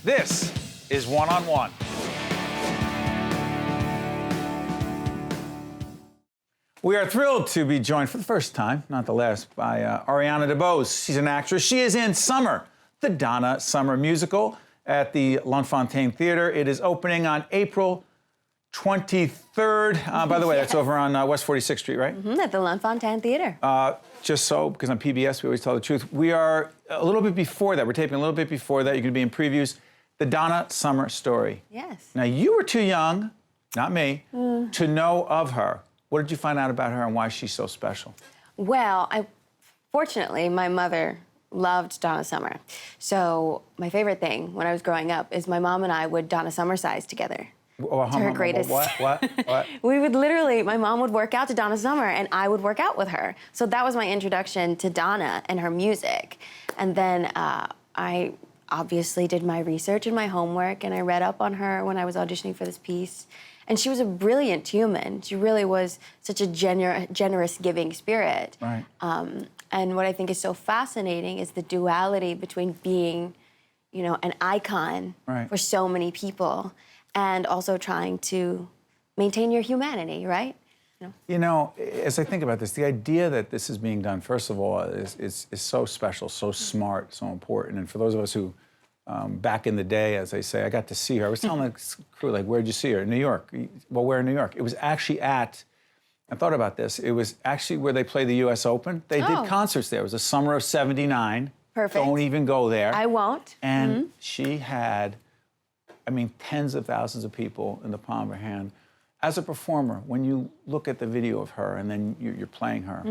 This is One on One. We are thrilled to be joined for the first time, not the last, by Ariana DeBose. She's an actress. She is in Summer, the Donna Summer Musical at the L'Enfantin Theater. It is opening on April 23rd. By the way, that's over on West 46th Street, right? Mm-hmm, at the L'Enfantin Theater. Just so, because on PBS we always tell the truth, we are a little bit before that. We're taping a little bit before that. You're going to be in previews. The Donna Summer story. Yes. Now, you were too young, not me, to know of her. What did you find out about her and why she's so special? Well, fortunately, my mother loved Donna Summer. So my favorite thing when I was growing up is my mom and I would Donna Summer size together. Well, to her greatest. What? We would literally, my mom would work out to Donna Summer and I would work out with her. So that was my introduction to Donna and her music. And then I obviously did my research and my homework and I read up on her when I was auditioning for this piece. And she was a brilliant human. She really was such a generous, giving spirit. Right. And what I think is so fascinating is the duality between being, you know, an icon for so many people and also trying to maintain your humanity, right? You know, as I think about this, the idea that this is being done, first of all, is so special, so smart, so important. And for those of us who, back in the day, as I say, I got to see her. I was telling the crew, like, where'd you see her? In New York. Well, where in New York? It was actually at, I thought about this, it was actually where they play the US Open. They did concerts there. It was the summer of '79. Perfect. Don't even go there. I won't. And she had, I mean, tens of thousands of people in the palm of her hand. As a performer, when you look at the video of her and then you're playing her,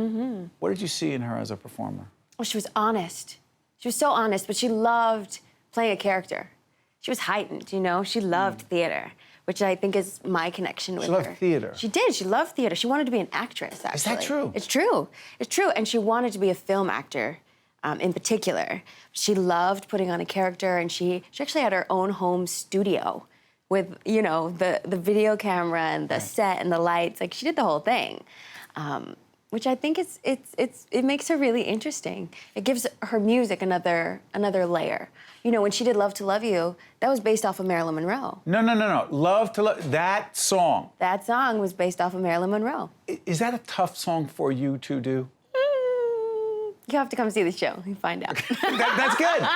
what did you see in her as a performer? Well, she was honest. She was so honest, but she loved playing a character. She was heightened, you know? She loved theater, which I think is my connection with her. She loved theater. She did. She loved theater. She wanted to be an actress, actually. Is that true? It's true. It's true. And she wanted to be a film actor in particular. She loved putting on a character, and she actually had her own home studio with, you know, the video camera and the set and the lights. Like, she did the whole thing, which I think it makes her really interesting. It gives her music another layer. You know, when she did Love to Love You, that was based off of Marilyn Monroe. No. Love to Love, that song. That song was based off of Marilyn Monroe. Is that a tough song for you to do? You have to come see the show and find out. That's good.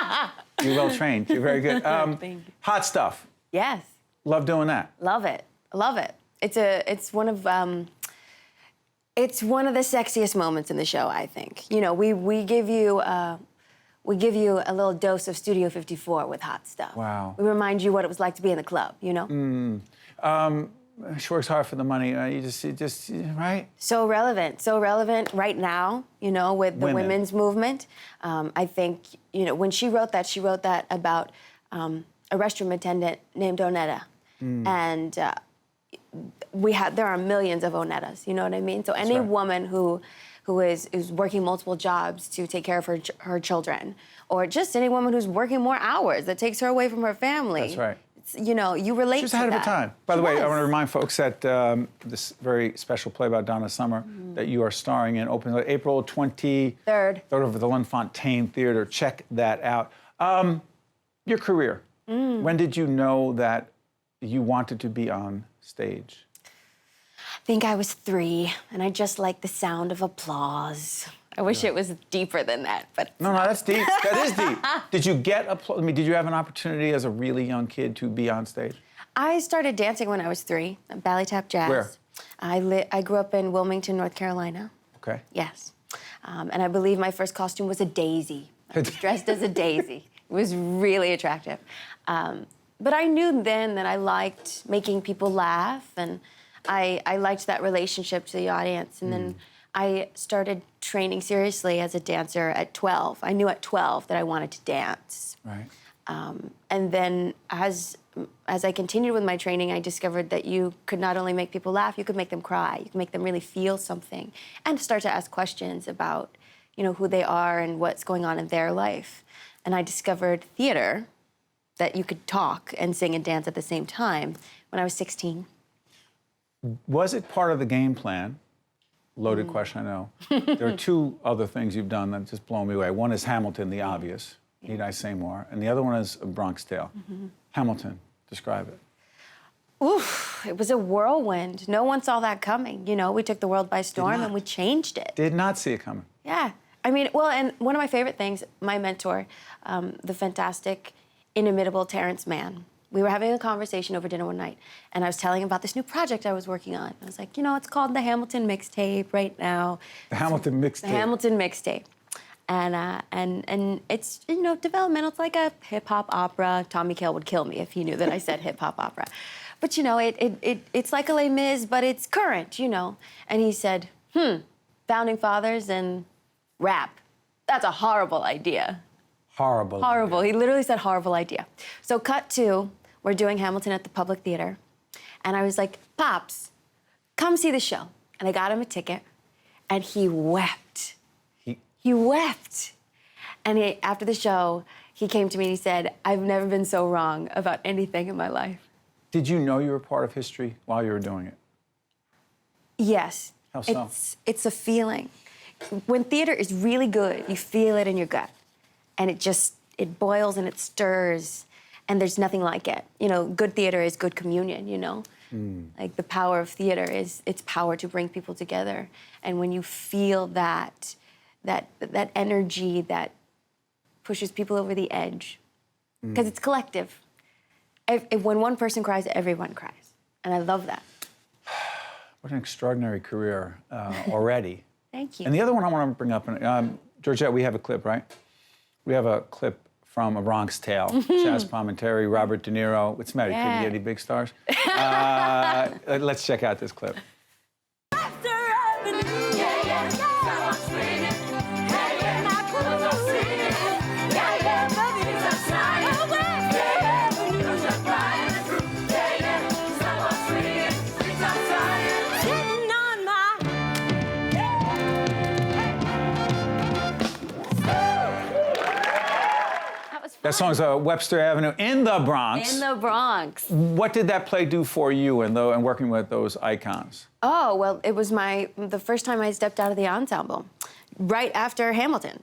You're well trained. You're very good. Thank you. Hot Stuff. Yes. Love doing that. Love it. Love it. It's one of the sexiest moments in the show, I think. You know, we give you a little dose of Studio 54 with Hot Stuff. Wow. We remind you what it was like to be in the club, you know? She works hard for the money. You just, right? So relevant right now, you know, with the women's movement. I think, you know, when she wrote that about a restroom attendant named Onetta. And there are millions of Onettas, you know what I mean? So any woman who is working multiple jobs to take care of her children, or just any woman who's working more hours that takes her away from her family. That's right. You know, you relate to that. She's ahead of her time. By the way, I want to remind folks that this very special play about Donna Summer that you are starring in opens April 23rd over the L'Enfantin Theater. Check that out. Your career. When did you know that you wanted to be on stage? I think I was 3, and I just liked the sound of applause. I wish it was deeper than that, but... No, that's deep. That is deep. Did you get applause? I mean, did you have an opportunity as a really young kid to be on stage? I started dancing when I was 3, ballet tap jazz. Where? I grew up in Wilmington, North Carolina. Okay. Yes. And I believe my first costume was a daisy. I was dressed as a daisy. It was really attractive. But I knew then that I liked making people laugh, and I liked that relationship to the audience. And then I started training seriously as a dancer at 12. I knew at 12 that I wanted to dance. Right. And then as I continued with my training, I discovered that you could not only make people laugh, you could make them cry. You could make them really feel something and start to ask questions about, you know, who they are and what's going on in their life. And I discovered theater, that you could talk and sing and dance at the same time, when I was 16. Was it part of the game plan? Loaded question, I know. There are 2 other things you've done that just blow me away. One is Hamilton, the obvious, Need I Say More? And the other one is A Bronx Tale. Hamilton, describe it. Oof, it was a whirlwind. No one saw that coming. You know, we took the world by storm and we changed it. Did not see it coming. Yeah. I mean, well, and one of my favorite things, my mentor, the fantastic, inimitable Terrence Mann, we were having a conversation over dinner one night, and I was telling him about this new project I was working on. I was like, you know, it's called the Hamilton Mixtape right now. The Hamilton Mixtape. The Hamilton Mixtape. And it's, you know, developmental. It's like a hip-hop opera. Tommy Kail would kill me if he knew that I said hip-hop opera. But, you know, it's like a Les Mis, but it's current, you know. And he said, Founding Fathers and rap. That's a horrible idea. Horrible. Horrible. Idea. He literally said horrible idea. So cut to, we're doing Hamilton at the Public Theater. And I was like, Pops, come see the show. And I got him a ticket, and he wept. He wept. And after the show, he came to me and he said, I've never been so wrong about anything in my life. Did you know you were part of history while you were doing it? Yes. How so? It's a feeling. When theater is really good, you feel it in your gut. And it boils and it stirs. And there's nothing like it. You know, good theater is good communion, you know? Like the power of theater is its power to bring people together. And when you feel that energy that pushes people over the edge, because it's collective. When one person cries, everyone cries. And I love that. What an extraordinary career already. Thank you. And the other one I want to bring up, Georgette, we have a clip, right? We have a clip from A Bronx Tale. Chaz Palminteri, Robert De Niro. What's the matter? Yeah. Couldn't get any big stars? Let's check out this clip. That song's Webster Avenue in the Bronx. In the Bronx. What did that play do for you and working with those icons? Oh, well, it was the first time I stepped out of the ensemble, right after Hamilton.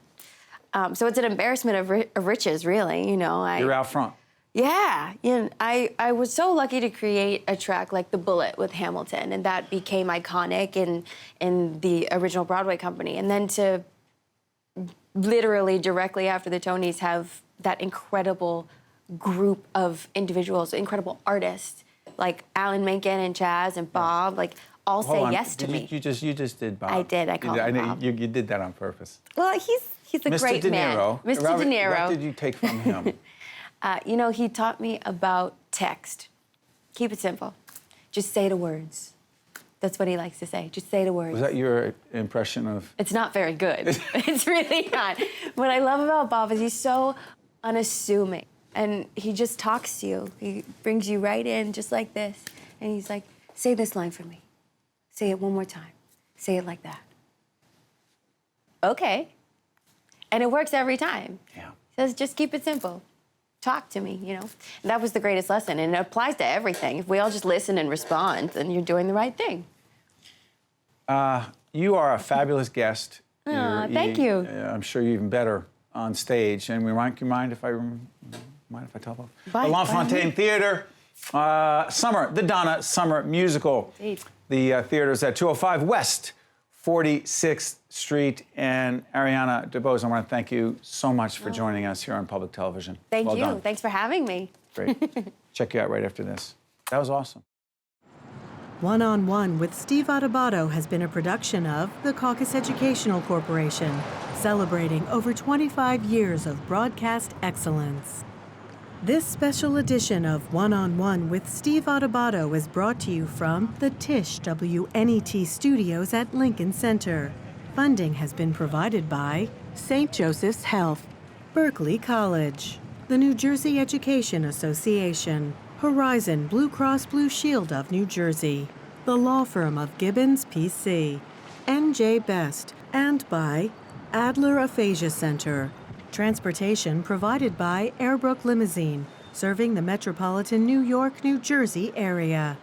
So it's an embarrassment of riches, really, you know. You're out front. Yeah, I was so lucky to create a track like The Bullet with Hamilton, and that became iconic in the original Broadway company. And then to literally directly after the Tonys have that incredible group of individuals, incredible artists, like Alan Menken and Chaz and Bob, like all say yes to me. You just did Bob. I did, I called him Bob. You did that on purpose. Well, he's a great man. Mr. De Niro. What did you take from him? You know, he taught me about text. Keep it simple. Just say the words. That's what he likes to say. Just say the words. Was that your impression of... It's not very good. It's really not. What I love about Bob is he's so unassuming. And he just talks to you. He brings you right in just like this. And he's like, say this line for me. Say it one more time. Say it like that. Okay. And it works every time. Yeah. He says, just keep it simple. Talk to me, you know? And that was the greatest lesson, and it applies to everything. If we all just listen and respond, then you're doing the right thing. You are a fabulous guest. Thank you. I'm sure you're even better on stage. And you mind if I tell them? The L'Enfantin Theater, the Donna Summer Musical. Indeed. The theater's at 205 West 46th Street. And Ariana DeBose, I want to thank you so much for joining us here on public television. Thank you. Done. Thanks for having me. Great. Check you out right after this. That was awesome. One on One with Steve Adubato has been a production of the Caucus Educational Corporation, celebrating over 25 years of broadcast excellence. This special edition of One on One with Steve Adubato is brought to you from the Tisch WNET studios at Lincoln Center. Funding has been provided by St. Joseph's Health, Berkeley College, the New Jersey Education Association, Horizon Blue Cross Blue Shield of New Jersey, the law firm of Gibbons PC, NJ Best, and by Adler Aphasia Center. Transportation provided by Airbrook Limousine, serving the metropolitan New York, New Jersey area.